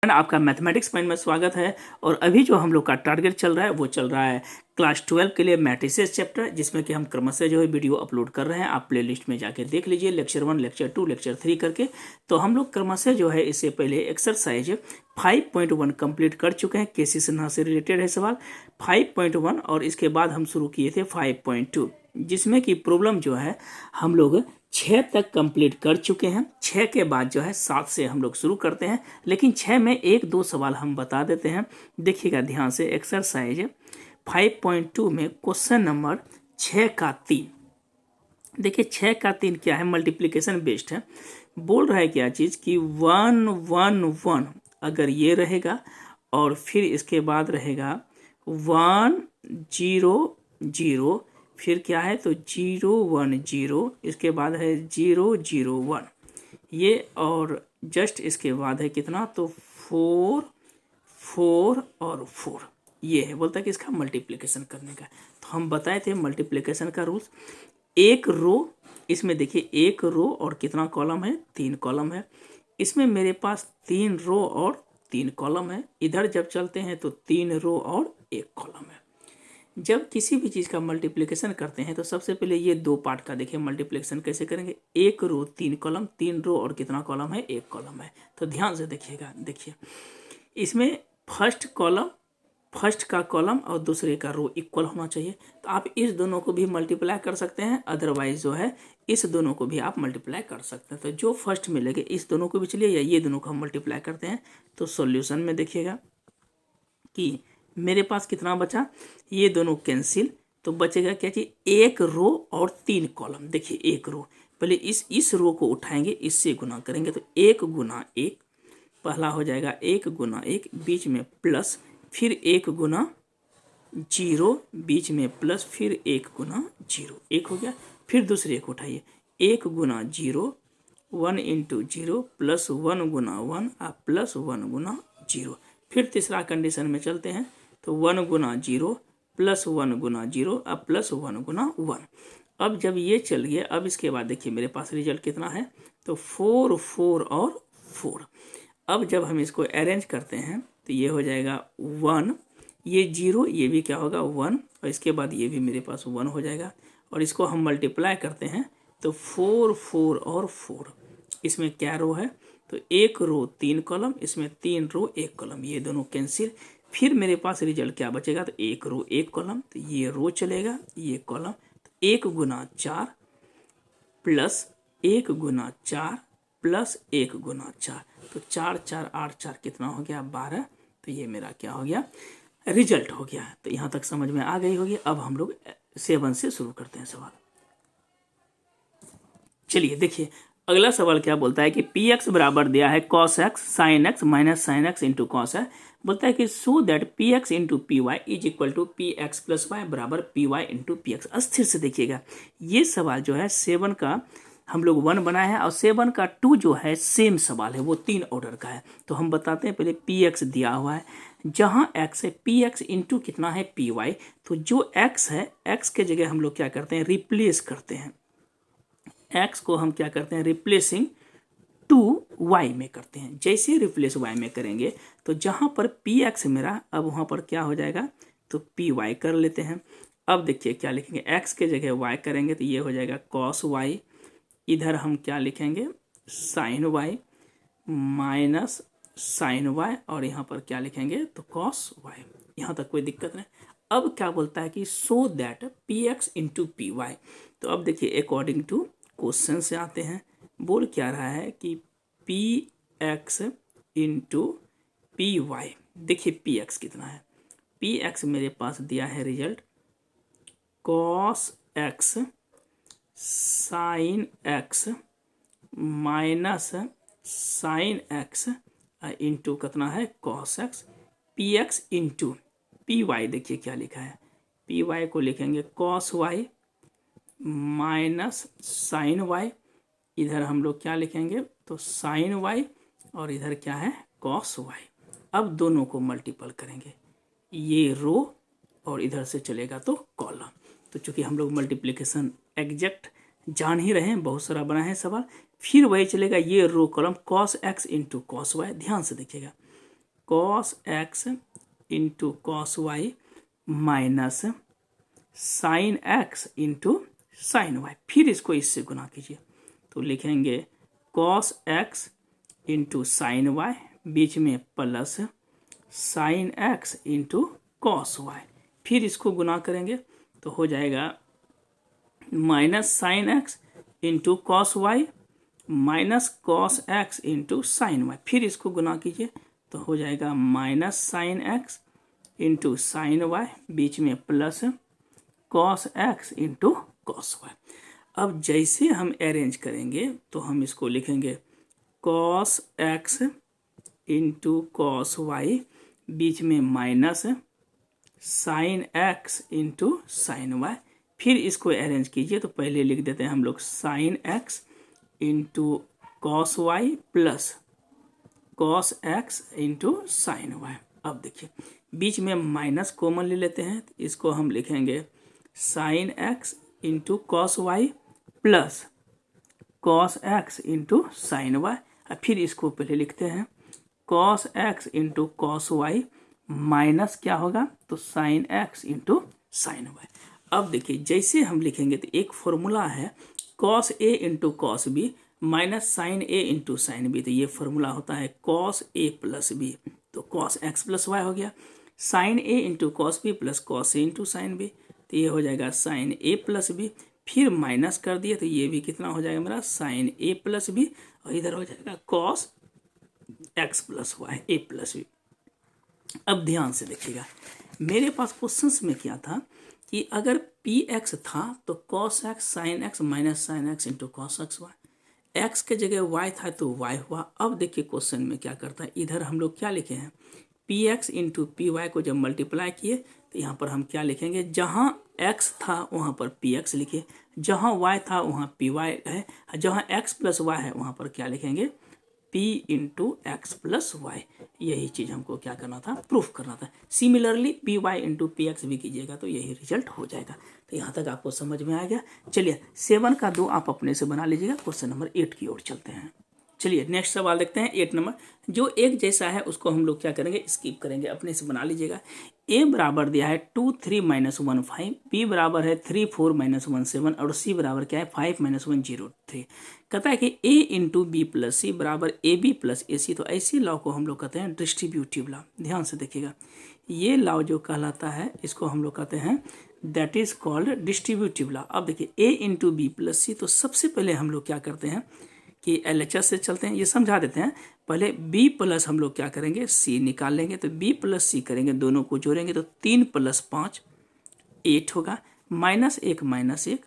आपका mathematics point में स्वागत है। और अभी जो हम लोग का टारगेट चल रहा है वो चल रहा है क्लास 12 के लिए मैट्रिसेस चैप्टर, जिसमें कि हम क्रमशः जो है वीडियो अपलोड कर रहे हैं। आप प्लेलिस्ट में जाके देख लीजिए लेक्चर 1, लेक्चर 2, लेक्चर 3 करके। तो हम लोग क्रमशः जो है इससे पहले एक्सरसाइज 5.1 कंप्लीट कर चुके हैं। केसी सिन्हा से रिलेटेड है सवाल 5.1, और इसके बाद हम शुरू किए थे 5.2, जिसमें कि प्रॉब्लम जो है हम लोग 6 तक कंप्लीट कर चुके हैं। 6 के बाद जो है 7 से हम लोग शुरू करते हैं, लेकिन 6 में एक दो सवाल हम बता देते हैं। देखिएगा ध्यान से, एक्सरसाइज 5.2 में क्वेश्चन नंबर 6 का 3। देखिए 6 का 3 क्या है, मल्टीप्लिकेशन बेस्ड है। बोल रहा है क्या चीज़ कि 1 1 1 अगर ये रहेगा और फिर इसके बाद रहेगा 1 0 0, फिर क्या है तो 0 1 0, इसके बाद है 0 0 1 ये, और जस्ट इसके बाद है कितना तो 4 4 और 4 ये है। बोलता है कि इसका मल्टीप्लिकेशन करने का। तो हम बताए थे मल्टीप्लिकेशन का रूल्स। एक रो, इसमें देखिए एक रो और कितना कॉलम है, 3 कॉलम है। इसमें मेरे पास 3 रो और 3 कॉलम है। इधर जब चलते हैं तो 3 रो और 1 कॉलम है। जब किसी भी चीज़ का मल्टीप्लिकेशन करते हैं तो सबसे पहले ये दो पार्ट का देखिए मल्टीप्लिकेशन कैसे करेंगे। एक रो 3 कॉलम, 3 रो और कितना कॉलम है, 1 कॉलम है। तो ध्यान से देखिएगा, देखिए इसमें फर्स्ट का कॉलम और दूसरे का रो इक्वल होना चाहिए। तो आप इस दोनों को भी मल्टीप्लाई कर सकते हैं, अदरवाइज जो है इस दोनों को भी आप मल्टीप्लाई कर सकते हैं। तो जो फर्स्ट में लगे इस दोनों को भी चलिए, या ये दोनों को हम मल्टीप्लाई करते हैं। तो सॉल्यूशन में देखिएगा कि मेरे पास कितना बचा, ये दोनों कैंसिल, तो बचेगा क्या चीज, एक रो और 3 कॉलम। देखिए एक रो, पहले इस रो को उठाएंगे, इससे गुना करेंगे तो 1 गुना 1, पहला हो जाएगा 1 गुना 1, बीच में प्लस, फिर 1 गुना 0, बीच में प्लस, फिर 1 गुना 0, 1 हो गया। फिर दूसरे एक उठाइए, 1 गुना 0, 1 इंटू 0 प्लस 1 गुना 1 प्लस 1 गुना 0। फिर तीसरा कंडीशन में चलते हैं तो 1 गुना 0 प्लस 1 गुना 0 प्लस 1 गुना 1। अब जब ये चल गया, अब इसके बाद देखिए मेरे पास रिजल्ट कितना है तो 4 4 और 4। अब जब हम इसको अरेंज करते हैं तो ये हो जाएगा 1, ये 0, ये भी क्या होगा 1, और इसके बाद ये भी मेरे पास 1 हो जाएगा। और इसको हम मल्टीप्लाई करते हैं तो 4 4 और 4। इसमें क्या रो है तो एक रो 3 कॉलम, इसमें 3 रो 1 कॉलम, ये दोनों कैंसिल। फिर मेरे पास रिजल्ट क्या बचेगा तो एक रो 1 कॉलम, तो ये रो चलेगा, ये कॉलम। तो 1 गुना 4 प्लस 1 गुना 4 प्लस 1 गुना 4, तो 4 4 8 4 कितना हो गया 12। तो ये मेरा क्या हो गया, रिजल्ट हो गया। तो यहाँ तक समझ में आ गई होगी। अब हम लोग 7 से शुरू करते हैं सवाल। चलिए देखिए अगला सवाल क्या बोलता है कि पी एक्स बराबर दिया है cos x sine x minus sine x into cos है। बोलता है कि so that P x into P y is equal to p x plus y बराबर p Y into P x. अस्थिर से देखिएगा, ये सवाल जो है 7 का हम लोग 1 बनाए हैं, और 7 का 2 जो है सेम सवाल है, वो 3 ऑर्डर का है। तो हम बताते हैं, पहले पी एक्स दिया हुआ है, जहाँ एक्स है पी एक्स इंटू कितना है पी वाई। तो जो एक्स है, एक्स के जगह हम लोग क्या करते हैं, रिप्लेस करते हैं। एक्स को हम क्या करते हैं, रिप्लेसिंग टू वाई में करते हैं। जैसे रिप्लेस वाई में करेंगे तो जहाँ पर पी एक्स मेरा, अब वहाँ पर क्या हो जाएगा तो पी वाई कर लेते हैं। अब देखिए क्या लिखेंगे, एक्स के जगह वाई करेंगे तो ये हो जाएगा कॉस वाई। इधर हम क्या लिखेंगे, sine Y minus sine Y, और यहाँ पर क्या लिखेंगे तो कॉस वाई। यहाँ तक कोई दिक्कत नहीं। अब क्या बोलता है कि so that P x into P Y. तो अब देखिए अकॉर्डिंग टू क्वेश्चन से आते हैं। बोल क्या रहा है कि P x into P Y. देखिए पी एक्स कितना है, पी एक्स मेरे पास दिया है result cos x sine x minus sine x into कितना है cos X. P x into P Y, देखिए क्या लिखा है, पी वाई को लिखेंगे cos Y minus sine Y. इधर हम लोग क्या लिखेंगे तो साइन वाई, और इधर क्या है कॉस वाई। अब दोनों को मल्टीपल करेंगे, ये रो और इधर से चलेगा तो कॉलम। तो चूंकि हम लोग मल्टीप्लिकेशन एग्जैक्ट जान ही रहे हैं, बहुत सारा बना है सवाल, फिर वही चलेगा ये row column cos x into cos y. ध्यान से देखिएगा, cos x into cos Y minus sine x into sine y. फिर इसको इससे गुना कीजिए तो लिखेंगे cos x into sine y, बीच में plus sine x into cos y. फिर इसको गुना करेंगे तो हो जाएगा minus sine x into cos Y minus cos x into sine y. फिर इसको गुना कीजिए तो हो जाएगा minus sine x into sine y, बीच में plus cos x into cos y. अब जैसे हम अरेंज करेंगे तो हम इसको लिखेंगे cos x into cos y, बीच में minus sine x into sine y. फिर इसको अरेंज कीजिए तो पहले लिख देते हैं हम लोग sine x into cos Y plus cos x into sine Y. अब देखिए बीच में माइनस कॉमन ले लेते हैं तो इसको हम लिखेंगे sine x into cos Y plus cos x into sine y. फिर इसको पहले लिखते हैं cos x into cos Y minus क्या होगा तो sine x into sine Y. अब देखिए जैसे हम लिखेंगे तो एक फॉर्मूला है cos a into cos b minus sine a into sine b. तो ये फॉर्मूला होता है कॉस ए प्लस बी, तो कॉस एक्स प्लस वाई हो गया। Sign a into cos b plus cos a into sine b, तो ये हो जाएगा साइन ए प्लस बी। फिर माइनस कर दिए तो ये भी कितना हो जाएगा मेरा साइन ए प्लस बी, और इधर हो जाएगा कॉस एक्स प्लस वाई ए प्लस बी। अब ध्यान से देखिएगा मेरे पास क्वेश्चंस में क्या था कि अगर पी एक्स था तो cos x sine x minus sine x into cos X Y, X के जगह वाई था तो वाई हुआ। अब देखिए क्वेश्चन में क्या करता है, इधर हम लोग क्या लिखे हैं P x into P Y को जब मल्टीप्लाई किए तो यहाँ पर हम क्या लिखेंगे, जहाँ x था वहाँ पर पी एक्स लिखे, जहाँ y था वहाँ पी वाई है, जहाँ x प्लस वाई है वहाँ पर क्या लिखेंगे p into X plus Y. यही चीज़ हमको क्या करना था, प्रूफ करना था। Similarly P Y into P X भी कीजिएगा तो यही रिजल्ट हो जाएगा। तो यहाँ तक आपको समझ में आ गया। चलिए 7 का 2 आप अपने से बना लीजिएगा। क्वेश्चन नंबर 8 की ओर चलते हैं। चलिए नेक्स्ट सवाल देखते हैं 8 नंबर। जो एक जैसा है उसको हम लोग क्या करेंगे, स्किप करेंगे, अपने से बना लीजिएगा। ए बराबर दिया है 2 3 - 1 5, बी बराबर है 3 4 - 1 7 और सी बराबर क्या है 5 - 1 0 3। कहता है कि ए इंटू बी प्लस सी बराबर ए बी प्लस ए सी। तो ऐसी लॉ को हम लोग कहते हैं डिस्ट्रीब्यूटिव लॉ। ध्यान से देखिएगा ये लॉ जो कहलाता है इसको हम लोग कहते हैं that is called distributive law. अब देखिए ए इंटू बी प्लस सी, तो सबसे पहले हम लोग क्या करते हैं कि LHS से चलते हैं, ये समझा देते हैं। पहले b प्लस हम लोग क्या करेंगे c निकाल लेंगे, तो b प्लस c करेंगे, दोनों को जोड़ेंगे तो 3 + 5 8 होगा, -1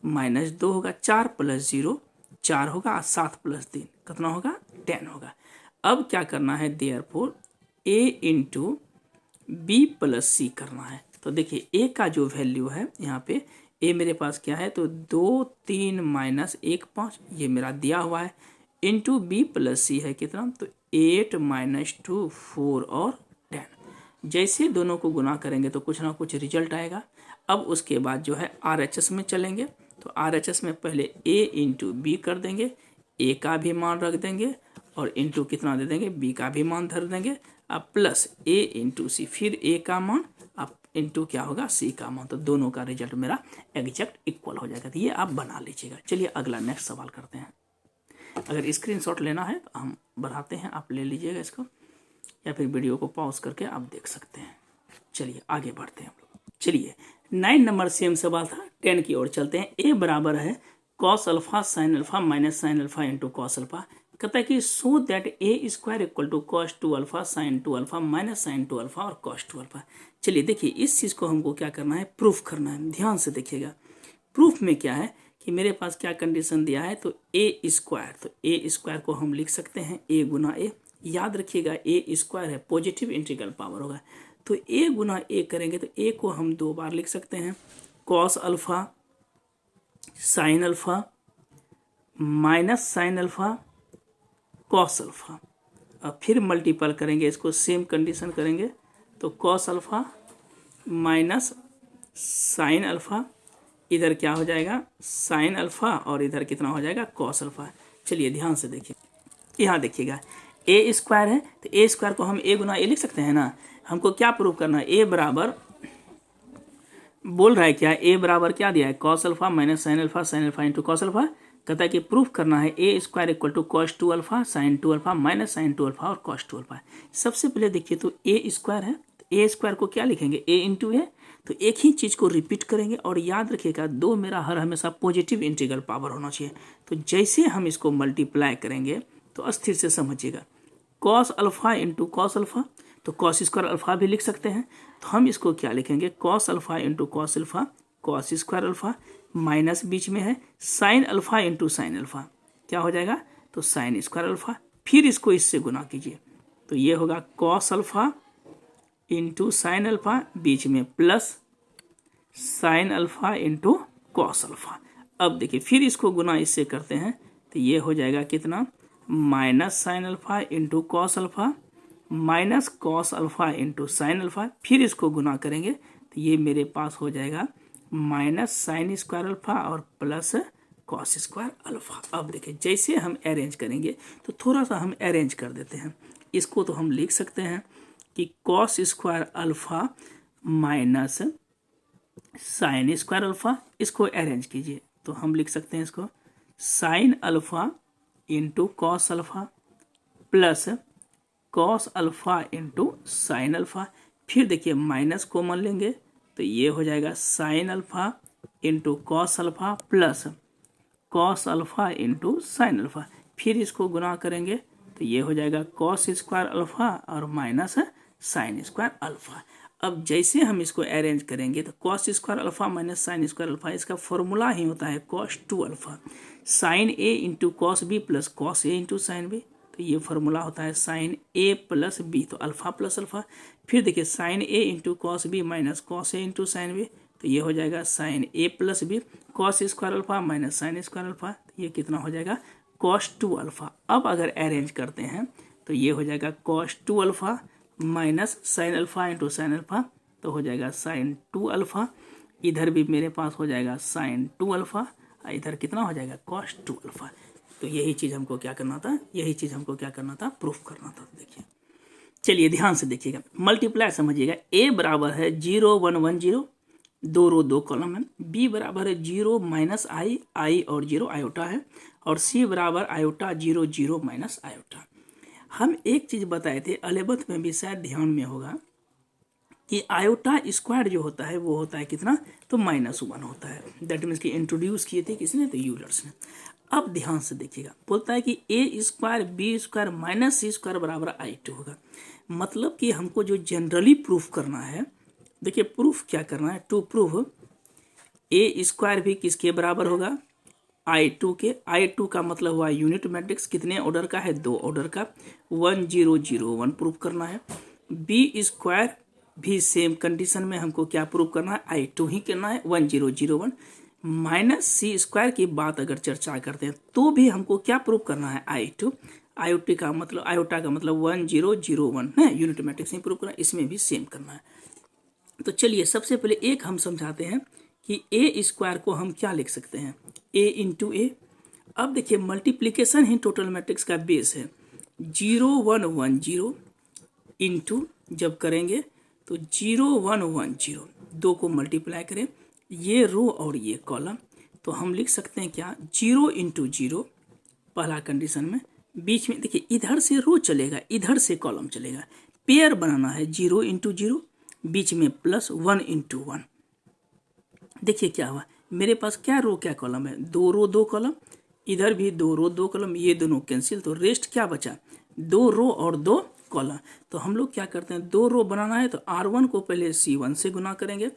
-2 होगा, 4 + 0 4 होगा, 7 + 3 कितना होगा 10 होगा। अब क्या करना है, therefore a into b plus c करना है। तो देखिए a का जो वैल्यू है यहाँ पे ए मेरे पास क्या है तो 2 3 - 1 5 ये मेरा दिया हुआ है, इंटू बी प्लस सी है कितना तो 8 - 2 4 और 10। जैसे दोनों को गुना करेंगे तो कुछ ना कुछ रिजल्ट आएगा। अब उसके बाद जो है RHS में चलेंगे, तो RHS में पहले a इंटू बी कर देंगे, a का भी मान रख देंगे और इंटू कितना दे देंगे b का भी मान धर देंगे, अब प्लस a इंटू सी, फिर a का मान अब इंटू क्या होगा सी का मान। तो दोनों का रिजल्ट मेरा एग्जैक्ट इक्वल हो जाएगा। तो ये आप बना लीजिएगा। चलिए अगला नेक्स्ट सवाल करते हैं। अगर स्क्रीनशॉट लेना है तो हम बढ़ाते हैं, आप ले लीजिएगा इसको, या फिर वीडियो को पॉज करके आप देख सकते हैं। चलिए आगे बढ़ते हैं हम लोग। चलिए 9 नंबर सेम सवाल था, 10 की ओर चलते हैं। ए बराबर है cos alpha sine alpha minus sine alpha into cos alpha. कहता है कि so that A square equal to cos 2 alpha sine 2 alpha minus sine 2 alpha और कॉस 2 अल्फा। चलिए देखिए इस चीज़ को हमको क्या करना है, प्रूफ करना है। ध्यान से देखिएगा प्रूफ में क्या है कि मेरे पास क्या कंडीशन दिया है, तो ए स्क्वायर, तो ए स्क्वायर को हम लिख सकते हैं ए गुना ए। याद रखिएगा ए स्क्वायर है, पॉजिटिव इंटीग्रल पावर होगा, तो ए गुना ए करेंगे तो ए को हम 2 बार लिख सकते हैं, cos alpha sine alpha minus sine alpha cos alpha. अब फिर मल्टीपल करेंगे इसको, सेम कंडीशन करेंगे तो cos alpha minus sine alpha, इधर क्या हो जाएगा साइन अल्फा और इधर कितना हो जाएगा कॉस अल्फा। चलिए ध्यान से देखिए यहाँ देखिएगा ए स्क्वायर है तो ए स्क्वायर को हम ए गुना ए लिख सकते हैं ना। हमको क्या प्रूव करना है, ए बराबर बोल रहा है क्या, ए बराबर क्या दिया है, cos alpha minus sine alpha into cos alpha. कहता है कि प्रूफ करना है a square equal to cos 2 alpha sine 2 alpha minus sine 2 alpha और कॉस 2 अल्फा। सबसे पहले देखिए तो ए स्क्वायर है, तो ए स्क्वायर को क्या लिखेंगे, ए इंटू ए। तो एक ही चीज़ को रिपीट करेंगे और याद रखिएगा दो मेरा हर हमेशा पॉजिटिव इंटीग्रल पावर होना चाहिए। तो जैसे हम इसको मल्टीप्लाई करेंगे तो अस्थिर से समझिएगा, cos alpha into cos alpha, तो कॉस स्क्वायर अल्फा भी लिख सकते हैं। तो हम इसको क्या लिखेंगे, cos alpha into cos alpha cos square alpha minus बीच में है sine alpha into sine alpha, क्या हो जाएगा, तो साइन स्क्वायर अल्फा। फिर इसको इससे गुना कीजिए तो ये होगा cos alpha into sine alpha बीच में plus sine alpha into cos alpha. अब देखिए फिर इसको गुना इससे करते हैं तो ये हो जाएगा कितना, minus sine alpha into cos alpha minus cos alpha into sine alpha. फिर इसको गुना करेंगे तो ये मेरे पास हो जाएगा माइनस साइन स्क्वायर अल्फा और प्लस कॉस स्क्वायर अल्फा। अब देखिए जैसे हम अरेंज करेंगे तो थोड़ा सा हम अरेंज कर देते हैं इसको, तो हम लिख सकते हैं कि cos square alpha minus sine square alpha, इसको अरेंज कीजिए तो हम लिख सकते हैं इसको sign alpha into cos alpha plus cos alpha into sine alpha. फिर देखिए माइनस कॉमन लेंगे तो ये हो जाएगा sign alpha into cos alpha plus cos alpha into sine alpha. फिर इसको गुना करेंगे तो ये हो जाएगा कॉस स्क्वायर अल्फा और माइनस साइन स्क्वायर अल्फा। अब जैसे हम इसको अरेंज करेंगे तो cos square alpha minus sine square alpha, इसका फॉर्मूला ही होता है cos 2 alpha sine a into cos b plus cos a into sine b. तो ये फॉर्मूला होता है साइन ए प्लस बी, तो अल्फा प्लस अल्फा। फिर देखिए sine a into cos b minus cos a into sine b, तो ये हो जाएगा sine a plus b cos square alpha minus sine square alpha, तो ये कितना हो जाएगा कॉस 2 अल्फा। अब अगर अरेंज करते हैं तो ये हो जाएगा cos 2 alpha minus sine alpha into sine alpha, तो हो जाएगा साइन 2 अल्फा। इधर भी मेरे पास हो जाएगा साइन 2 अल्फा, इधर कितना हो जाएगा कॉस 2 अल्फा। तो यही चीज़ हमको क्या करना था, यही चीज़ हमको क्या करना था, प्रूफ करना था। देखिए चलिए ध्यान से देखिएगा, मल्टीप्लाई समझिएगा। ए बराबर है 0 1 1 0, 2 रो 2 कॉलम है। बी बराबर है 0 माइनस आई और 0 आयोटा है। और सी बराबर आयोटा 0 0 माइनस आयोटा। हम एक चीज़ बताए थे 11th में भी शायद ध्यान में होगा कि आयोटा स्क्वायर जो होता है वो होता है कितना, तो -1 होता है। दैट मीन्स कि इंट्रोड्यूस किए थे किसने, तो यूलर्स ने। अब ध्यान से देखिएगा, बोलता है कि ए स्क्वायर बी स्क्वायर माइनस सी स्क्वायर बराबर I2 होगा। मतलब कि हमको जो जनरली प्रूफ करना है, देखिए प्रूफ क्या करना है, टू प्रूफ ए स्क्वायर भी किसके बराबर होगा, I2 के। I2 का मतलब हुआ यूनिट मैट्रिक्स, कितने ऑर्डर का है, 2 ऑर्डर का, 1 0 0 1 प्रूफ करना है। बी स्क्वायर भी सेम कंडीशन में हमको क्या प्रूफ करना है, I2 ही करना है, 1 0 0 1। माइनस सी स्क्वायर की बात अगर चर्चा करते हैं तो भी हमको क्या प्रूफ करना है, I2। आयोटा का मतलब 1 0 0 1 है, यूनिट मैट्रिक्स ही प्रूफ करना है, इसमें भी सेम करना है। तो चलिए सबसे पहले एक हम समझाते हैं कि ए स्क्वायर को हम क्या लिख सकते हैं, ए इंटू ए। अब देखिए मल्टीप्लिकेशन ही टोटल मैट्रिक्स का बेस है। 0 1 1 0 इंटू जब करेंगे तो 0 1 1 0, 2 को मल्टीप्लाई करें, ये रो और ये कॉलम, तो हम लिख सकते हैं क्या, 0 इंटू 0 पहला कंडीशन में। बीच में देखिए इधर से रो चलेगा, इधर से कॉलम चलेगा, पेयर बनाना है 0 इंटू 0, बीच में प्लस 1 इंटू 1। देखिए क्या हुआ, मेरे पास क्या रो क्या कॉलम है, 2 रो 2 कॉलम, इधर भी 2 रो 2 कॉलम, ये दोनों कैंसिल, तो रेस्ट क्या बचा, 2 रो और 2 कॉलम। तो हम लोग क्या करते हैं, 2 रो बनाना है तो R1 को पहले C1 से गुना करेंगे,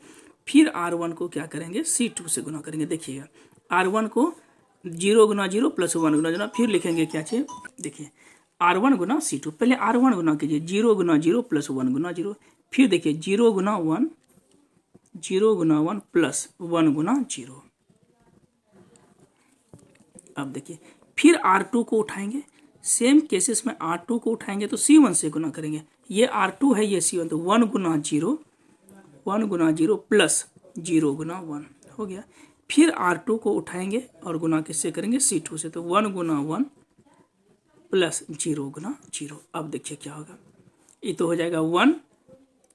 फिर R1 को क्या करेंगे, C2 से गुना करेंगे। देखिएगा R1 को 0 गुना 0 प्लस 1 गुना 0, फिर लिखेंगे क्या चाहिए, देखिए R1 गुना C2, पहले R1 गुना कीजिए, 0 गुना 0 प्लस 1 गुना 0, फिर देखिए 0 गुना 1 0 गुना 1 प्लस 1 गुना 0। अब देखिए फिर R2 को उठाएंगे, सेम केसेस में R2 को उठाएंगे तो C1 से गुना करेंगे, ये R2 है ये C1, तो 1 गुना 0 प्लस 0 गुना 1 हो गया। फिर R2 को उठाएंगे और गुना किससे करेंगे, C2 से, तो 1 गुना 1 प्लस 0 गुना 0। अब देखिए क्या होगा, ये तो हो जाएगा 1,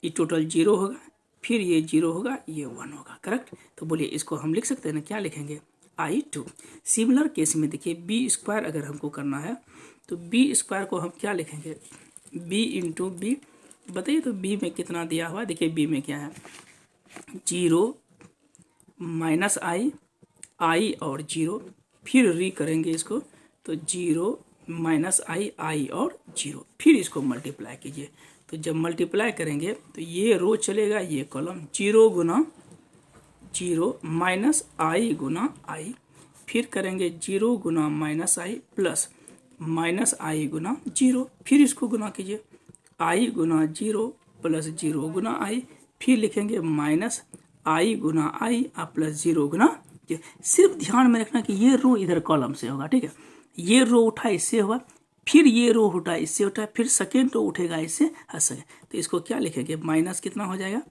ये टोटल 0 होगा, फिर ये 0 होगा, ये 1 होगा, करेक्ट। तो बोलिए इसको हम लिख सकते हैं ना, क्या लिखेंगे, I2। सिमिलर केस में देखिए बी स्क्वायर अगर हमको करना है तो बी स्क्वायर को हम क्या लिखेंगे, बी इंटू बी। बताइए तो बी में कितना दिया हुआ है, देखिए बी में क्या है, 0 माइनस आई और 0, फिर री करेंगे इसको तो 0 माइनस आई और 0, फिर इसको मल्टीप्लाई कीजिए। तो जब मल्टीप्लाई करेंगे तो ये रो चलेगा, ये कॉलम, 0 गुना 0 माइनस आई गुना आई, फिर करेंगे 0 गुना माइनस आई प्लस माइनस आई गुना 0, फिर इसको गुना कीजिए, आई गुना 0 प्लस 0 गुना आई, फिर लिखेंगे माइनस आई गुना आई प्लस 0 गुना 0। सिर्फ ध्यान में रखना कि ये रो इधर कॉलम से होगा, ठीक है, ये रो उठा इससे हुआ, फिर ये रो उठा इससे उठा, फिर सेकेंड रो उठेगा इससे हंस। तो इसको क्या लिखेंगे, माइनस कितना हो जाएगा,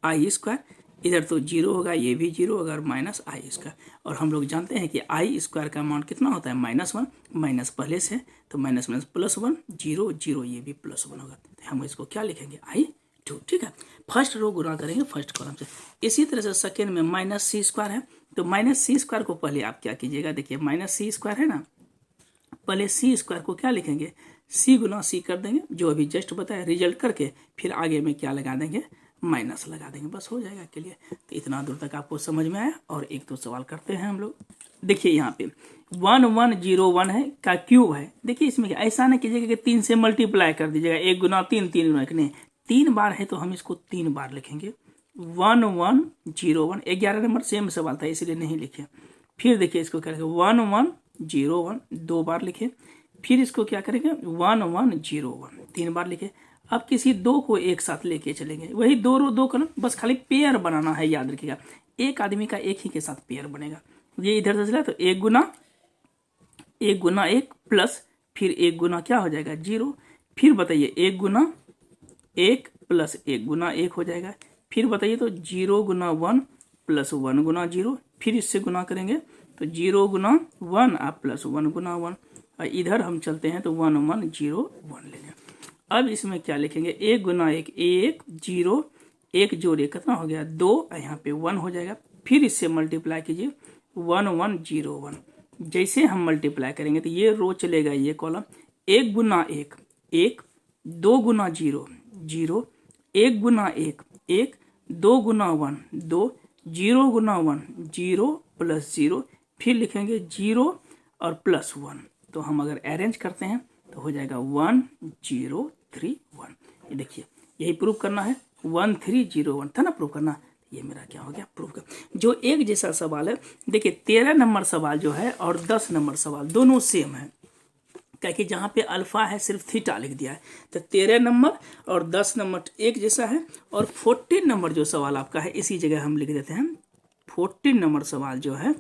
आई स्क्वायर, इधर तो 0 होगा, ये भी 0 होगा, माइनस आई स्क्वायर। और हम लोग जानते हैं कि आई स्क्वायर का अमाउंट कितना होता है, -1, माइनस पहले से, तो माइनस माइनस +1, 0 0, ये भी +1 होगा। तो हम इसको क्या लिखेंगे, I2, ठीक है। फर्स्ट रो गुना करेंगे फर्स्ट कॉलम से। इसी तरह से सेकेंड में -c² है, तो -c² को पहले आप क्या कीजिएगा, देखिए -c² है ना, पहले c² को क्या लिखेंगे, c गुना c कर देंगे, जो अभी जस्ट बताया रिजल्ट करके, फिर आगे में क्या लगा देंगे, माइनस लगा देंगे, बस हो जाएगा के लिए। तो इतना दूर तक आपको समझ में आया। और एक दो सवाल करते हैं हम लोग। देखिए यहाँ पे 1101 है का क्यूब है। देखिए इसमें ऐसा नहीं कीजिएगा कि 3 से मल्टीप्लाई कर दीजिएगा, 1 गुना 3, 3 गुना 1, नहीं, 3 बार है तो हम इसको 3 बार लिखेंगे। 1101, 11 नंबर सेम सवाल था इसलिए नहीं लिखे। फिर देखिए इसको क्या करेंगे, 1101 2 बार लिखे, फिर इसको क्या करेंगे 1101 3 बार लिखे। अब किसी दो को एक साथ लेके चलेंगे, वही 2 रो 2 कॉलम, बस खाली पेयर बनाना है, याद रखिएगा, एक आदमी का एक ही के साथ पेयर बनेगा। ये इधर से चला तो 1 गुना 1 प्लस फिर 1 गुना क्या हो जाएगा 0, फिर बताइए 1 गुना 1 प्लस 1 गुना 1 हो जाएगा, फिर बताइए तो 0 गुना 1 प्लस 1 गुना 0, फिर इससे गुना करेंगे तो 0 गुना 1 प्लस 1 गुना 1, और इधर हम चलते हैं तो 1101 लेंगे। अब इसमें क्या लिखेंगे, 1 गुना 1 1 0, 1 जोड़ 1 कितना हो गया 2, यहाँ पे 1 हो जाएगा, फिर इससे मल्टीप्लाई कीजिए 1101। जैसे हम मल्टीप्लाई करेंगे तो ये रो चलेगा, ये कॉलम, 1 गुना 1 1, 2 गुना 0 0, 1 गुना 1 1, 2 गुना 1 2, 0 गुना 1 0 प्लस 0, फिर लिखेंगे 0 और प्लस 1। तो हम अगर अरेंज करते हैं तो हो जाएगा 1031। ये देखिए यही प्रूफ करना है, 1301 था ना प्रूफ करना, ये मेरा क्या हो गया प्रूफ कर। जो एक जैसा सवाल है, देखिए 13 नंबर सवाल जो है और 10 नंबर सवाल दोनों सेम है, क्या कि जहाँ पे अल्फा है सिर्फ थीटा लिख दिया है, तो 13 नंबर और 10 नंबर एक जैसा है। और 14 नंबर जो सवाल आपका है इसी जगह हम लिख देते हैं, 14 नंबर सवाल जो है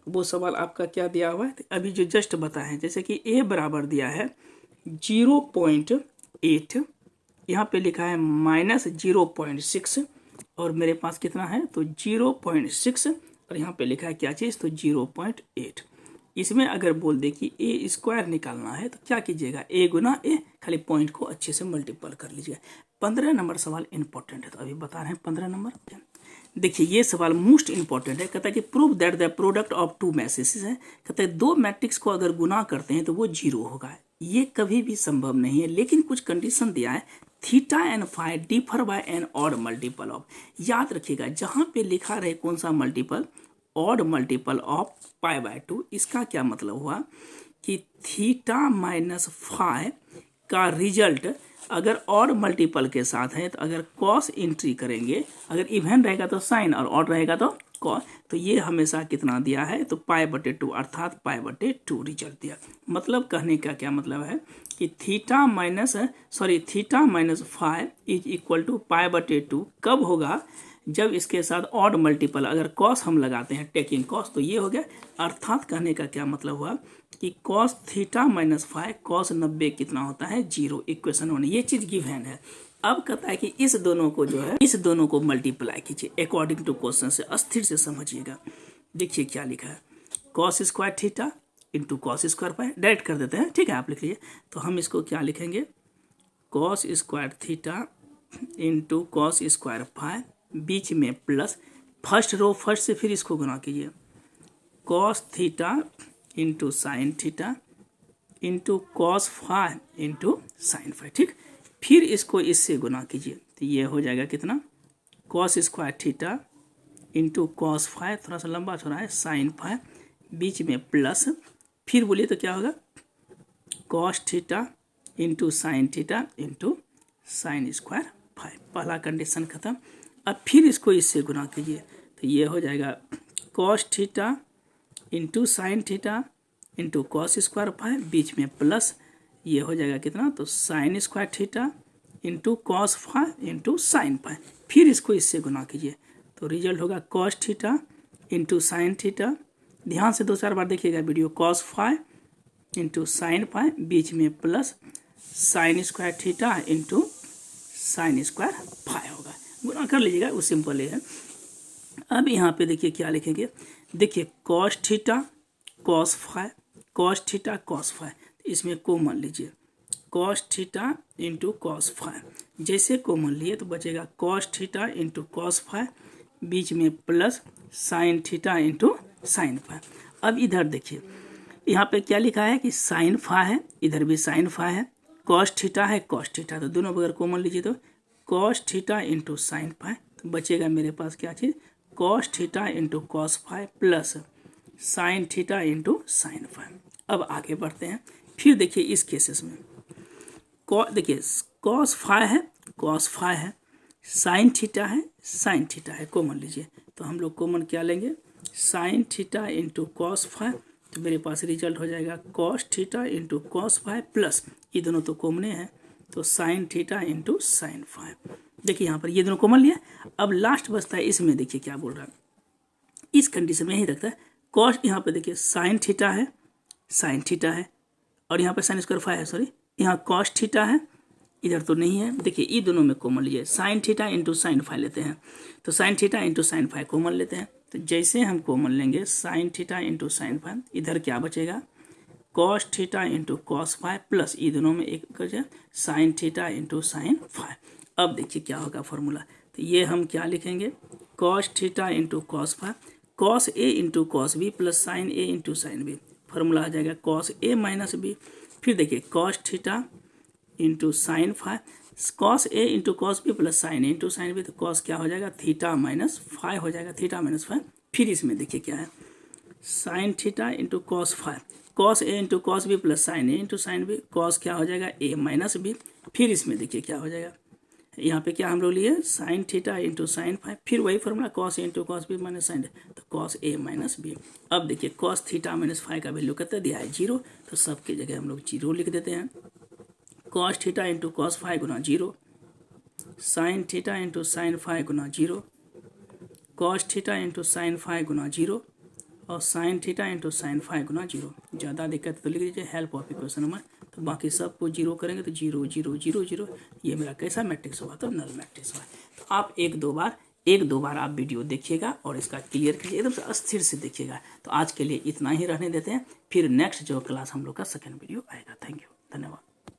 वो सवाल आपका क्या दिया हुआ है, तो अभी जो जस्ट बताए, जैसे कि a बराबर दिया है 0.8, यहाँ पे लिखा है -0.6, और मेरे पास कितना है तो 0.6, और यहाँ पे लिखा है क्या चीज़ तो 0.8। इसमें अगर बोल दे कि a स्क्वायर निकालना है तो क्या कीजिएगा, a गुना a, खाली पॉइंट को अच्छे से मल्टीपल कर लीजिएगा। 15 नंबर सवाल इंपॉर्टेंट है, तो अभी बता रहे हैं 15 नंबर। देखिए ये सवाल मोस्ट इंपॉर्टेंट है, कहता है कि prove that the product of to matrices है, कहता है 2 मैट्रिक्स को अगर गुना करते हैं तो वो 0 होगा। ये कभी भी संभव नहीं है, लेकिन कुछ कंडीशन दिया है, theta and phi differ by an odd multiple of. याद रखिएगा जहाँ पे लिखा रहे कौन सा मल्टीपल, ऑड मल्टीपल ऑफ π/2, इसका क्या मतलब हुआ कि थीटा माइनस फाई का रिजल्ट अगर ऑड मल्टीपल के साथ है तो अगर कॉस एंट्री करेंगे, अगर इवन रहेगा तो साइन और ऑड रहेगा तो कॉस, तो ये हमेशा कितना दिया है तो π/2 अर्थात π/2 रिजल्ट दिया। मतलब कहने का क्या मतलब है कि theta minus phi is equal to π/2 कब होगा, जब इसके साथ ऑड मल्टीपल अगर कॉस हम लगाते हैं, टेकिंग कॉस, तो ये हो गया। अर्थात कहने का क्या मतलब हुआ कि cos theta minus phi cos 90 कितना होता है 0, इक्वेशन 1, ये चीज़ गिवन है। अब कहता है कि इस दोनों को जो है, इस दोनों को मल्टीप्लाई कीजिए अकॉर्डिंग टू क्वेश्चन से, अस्थिर से समझिएगा। देखिए क्या लिखा है, cos square theta into cos square pi, direct कर देते हैं, ठीक है, आप लिख लीजिए। तो हम इसको क्या लिखेंगे, cos square theta into cos square phi, बीच में प्लस, फर्स्ट रो फर्स्ट से फिर इसको गुना कीजिए, cos theta into sine theta into cos phi into sine phi, ठीक। फिर इसको इससे गुना कीजिए, तो ये हो जाएगा कितना, cos square theta into cos phi, थोड़ा सा लंबा छोड़ा है, साइन फाई, बीच में प्लस, फिर बोलिए तो क्या होगा, cos theta into sine theta into sine square phi. पहला कंडीशन खत्म। अब फिर इसको इससे गुना कीजिए, तो ये हो जाएगा cos theta into sine theta into cos square phi, बीच में प्लस, ये हो जाएगा कितना, तो sine square theta into cos phi into sine phi. फिर इसको इससे गुना कीजिए, तो रिजल्ट होगा cos theta into sine theta, ध्यान से 2-4 बार देखिएगा video, cos phi into sine phi, बीच में plus sine square theta into sine square phi होगा, गुना कर लीजिएगा, वो सिंपल है। अब यहाँ पे देखिए क्या लिखेंगे, देखिए cos theta cos phi, cos theta cos phi, इसमें कॉमन लीजिए, cos theta into cos phi, जैसे कॉमन लिए तो बचेगा cos theta into cos phi, बीच में plus sine theta into sine phi. अब इधर देखिए, यहाँ पे क्या लिखा है कि साइन फाई है, इधर भी साइन फाई है, कॉस थीटा है कॉस थीटा, तो दोनों बगैर कॉमन लीजिए, तो cos theta into sine phi, तो बचेगा मेरे पास क्या चीज़, cos theta into cos phi plus sine theta into sine phi. अब आगे बढ़ते हैं, फिर देखिए इस केसेस में देखिए कॉस फाई है कॉस फाई है, साइन थीटा है साइन थीटा है, कॉमन लीजिए, तो हम लोग कॉमन क्या लेंगे, sine theta into cos phi, तो मेरे पास रिजल्ट हो जाएगा cos theta into cos phi plus, ये दोनों तो कॉमने हैं, तो sine theta into sine phi. देखिए यहाँ पर ये दोनों कॉमन लिया। अब लास्ट बचता है इसमें, देखिए क्या बोल रहा है, इस कंडीशन में यही रखता है, कॉस, यहाँ पे देखिए साइन थीटा है साइन थीटा है, और यहाँ पर साइन स्क्वायर फाई है, सॉरी, यहाँ कॉस थीटा है, इधर तो नहीं है, देखिए ये दोनों में कॉमन लीजिए, sine theta into sine phi लेते हैं, तो sine theta into sine phi common लेते हैं, तो जैसे हम कॉमन लेंगे sine theta into sine phi, इधर क्या बचेगा, cos theta into cos phi plus, ये दोनों में एक बचे sine theta into sine phi. अब देखिए क्या होगा फॉर्मूला, तो ये हम क्या लिखेंगे, cos theta into cos phi, cos a into cos b plus sine a into sine b, formula आ जाएगा कॉस ए माइनस बी। फिर देखिए cos theta into sine phi, cos a into cos b plus sine a into sine b, तो cos क्या हो जाएगा, theta minus phi हो जाएगा, थीटा माइनस फाई। फिर इसमें देखिए क्या है, sine theta into cos phi, cos a into cos b plus sine a into sine b, cos क्या हो जाएगा, ए माइनस बी। फिर इसमें देखिए क्या हो जाएगा, यहाँ पे क्या हम लोग लिए sine theta into sine phi, फिर वही formula cos a into cos b minus sine, तो कॉस ए माइनस बी। अब देखिए कॉस थीटा माइनस फाई का वैल्यू कितना दिया है, 0, तो सबकी जगह हम लोग 0 लिख देते हैं, cos theta into cos phi गुना 0, sine theta into sine phi गुना 0, cos theta into sine phi गुना 0, और sine theta into sine phi गुना 0। ज़्यादा दिक्कत तो लिख दीजिए हेल्प ऑफ इक्वेशन नंबर, तो बाकी सबको 0 करेंगे तो 0 0 0 0, ये मेरा कैसा मैट्रिक्स होगा, तो नल मैट्रिक्स होगा। तो आप एक दो बार आप वीडियो देखिएगा और इसका क्लियर कीजिए, एकदम से अस्थिर से देखिएगा। तो आज के लिए इतना ही रहने देते हैं, फिर नेक्स्ट जो क्लास हम लोग का सेकेंड वीडियो आएगा। थैंक यू, धन्यवाद।